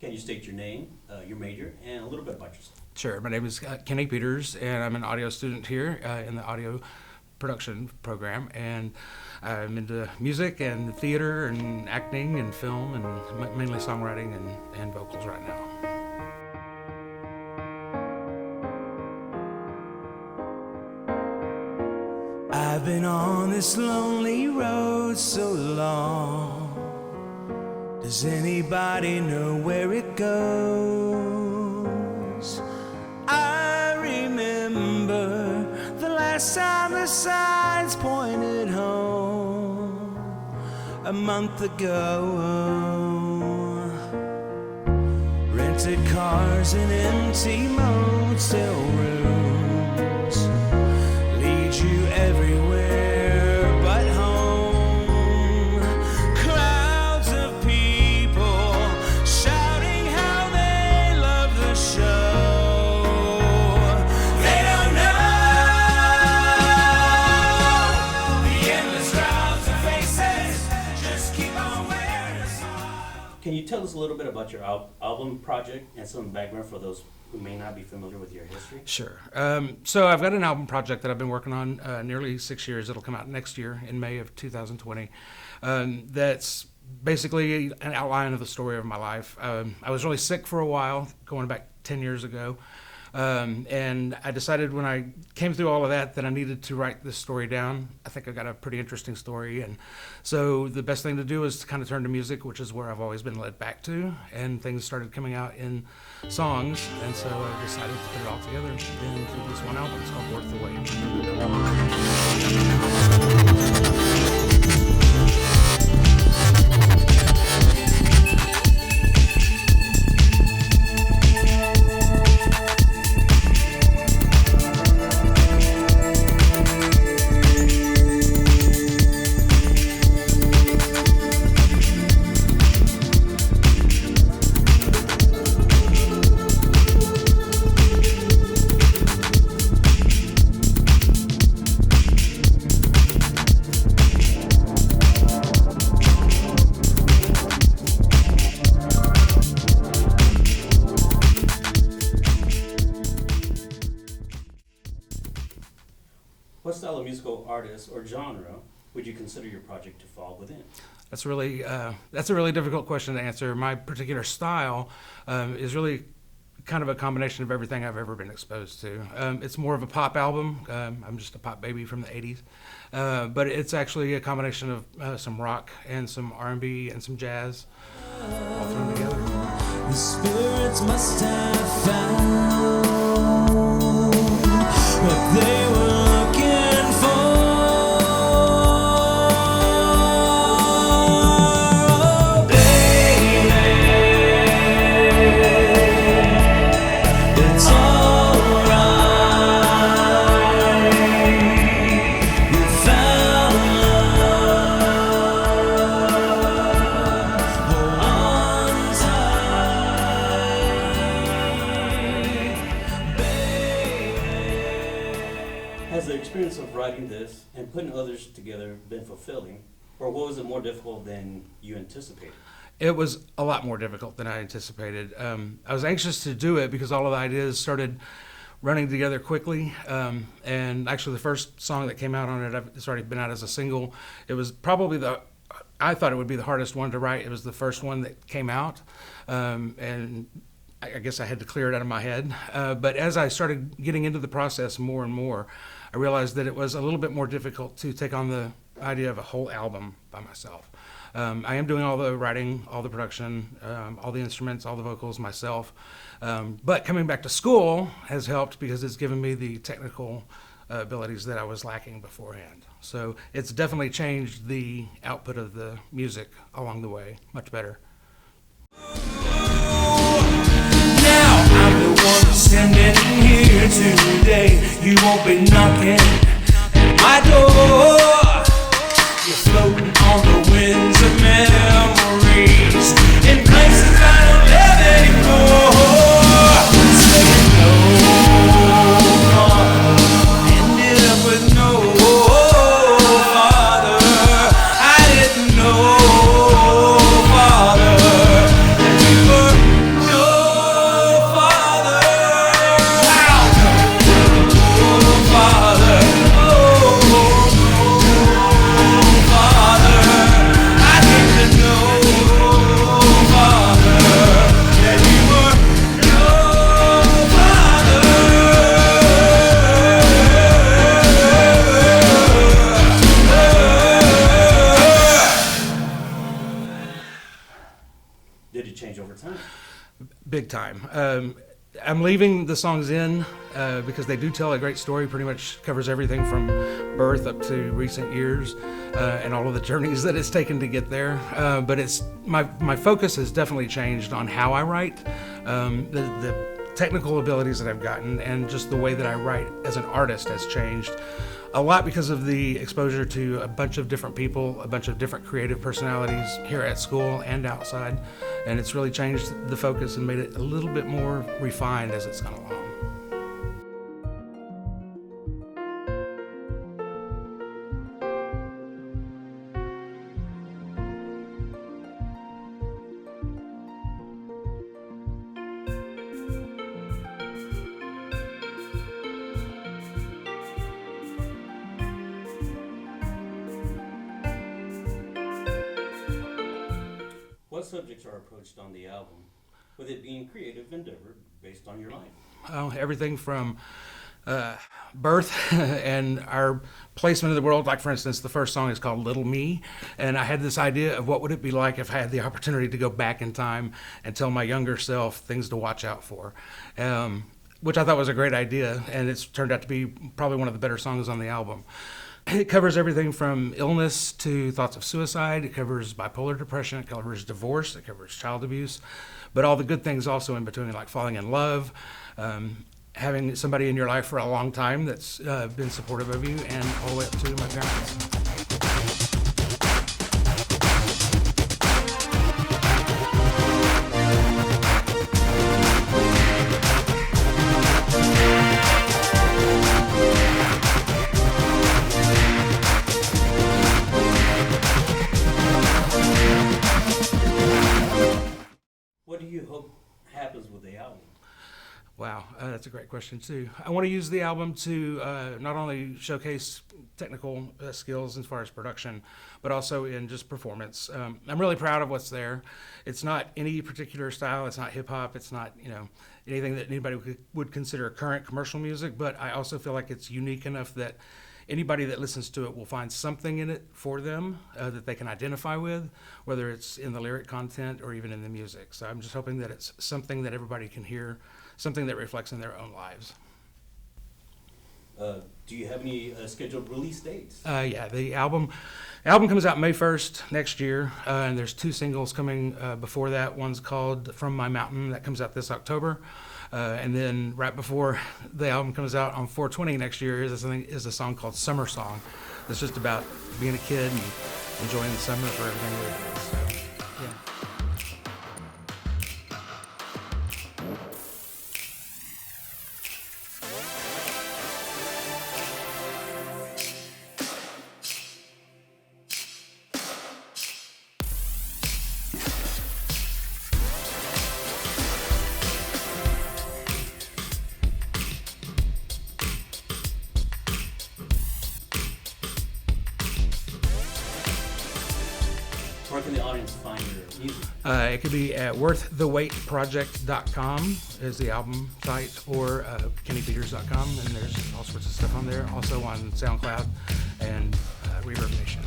Can you state your name, your major, and a little bit about yourself? Sure. My name is Kenny Peters, and I'm an audio student here in the audio production program. And I'm into music and theater and acting and film and mainly songwriting and vocals right now. I've been on this lonely road so long. Does anybody know where it goes? I remember the last time the signs pointed home a month ago. Rented cars and empty motel rooms lead you everywhere but home. Crowds of people shouting how they love the show. They don't know the endless crowds of faces just keep on wearing a smile. Can you tell us a little bit about your album project and some background for those who may not be familiar with your history? Sure. So I've got an album project that I've been working on nearly 6 years. It'll come out next year in May of 2020. That's basically an outline of the story of my life. I was really sick for a while, going back 10 years ago. And I decided when I came through all of that I needed to write this story down. I think I got a pretty interesting story. And so the best thing to do is to kind of turn to music, which is where I've always been led back to. And things started coming out in songs. And so I decided to put it all together into this one album. It's called Worth the What style of musical artist or genre would you consider your project to fall within? that's a really difficult question to answer. My particular style is really kind of a combination of everything I've ever been exposed to. It's more of a pop album. I'm just a pop baby from the 80s. But it's actually a combination of some rock and some R&B and some jazz all thrown together. The spirits must have found what they were looking for. Oh, baby, it's alright. You found love. Hold on tight, baby. Has the experience of writing this and putting others together been fulfilling, or what was it more difficult than you anticipated? It was a lot more difficult than I anticipated. I was anxious to do it because all of the ideas started running together quickly. And actually the first song that came out on it, it's already been out as a single. It was probably I thought it would be the hardest one to write. It was the first one that came out. And I guess I had to clear it out of my head. But as I started getting into the process more and more, I realized that it was a little bit more difficult to take on the idea of a whole album by myself. I am doing all the writing, all the production, all the instruments, all the vocals myself. But coming back to school has helped because it's given me the technical abilities that I was lacking beforehand. So it's definitely changed the output of the music along the way, much better. Now I'm the one standing here today. You won't be knocking at my door. You're floating on the winds of memories in places I don't live anymore. Saying no, ended up with no father. I didn't know, father, that you were change over time. Big time. I'm leaving the songs in because they do tell a great story. Pretty much covers everything from birth up to recent years and all of the journeys that it's taken to get there. But it's my focus has definitely changed on how I write, the technical abilities that I've gotten, and just the way that I write as an artist has changed a lot because of the exposure to a bunch of different people, a bunch of different creative personalities here at school and outside. And it's really changed the focus and made it a little bit more refined as it's gone along. What subjects are approached on the album, with it being creative endeavor based on your life? Everything from birth and our placement in the world. Like, for instance, the first song is called Little Me, and I had this idea of what would it be like if I had the opportunity to go back in time and tell my younger self things to watch out for, which I thought was a great idea, and it's turned out to be probably one of the better songs on the album. It covers everything from illness to thoughts of suicide. It covers bipolar depression. It covers divorce. It covers child abuse, but all the good things also in between, like falling in love, having somebody in your life for a long time that's been supportive of you, and all the way up to my parents. What do you hope happens with the album? Wow, that's a great question too. I want to use the album to not only showcase technical skills as far as production, but also in just performance. I'm really proud of what's there. It's not any particular style. It's not hip hop. It's not anything that anybody would consider current commercial music. But I also feel like it's unique enough that anybody that listens to it will find something in it for them that they can identify with, whether it's in the lyric content or even in the music. So I'm just hoping that it's something that everybody can hear, something that reflects in their own lives. Do you have any scheduled release dates? Yeah, the album comes out May 1st next year, and there's 2 singles coming before that. One's called From My Mountain, that comes out this October. And then right before the album comes out on 4/20 next year is a song called Summer Song. That's just about being a kid and enjoying the summer for everything we're doing. So, yeah. Where can the audience find your music? It could be at worththewaitproject.com is the album site, or kennypeters.com, and there's all sorts of stuff on there. Also on SoundCloud and Reverb Nation.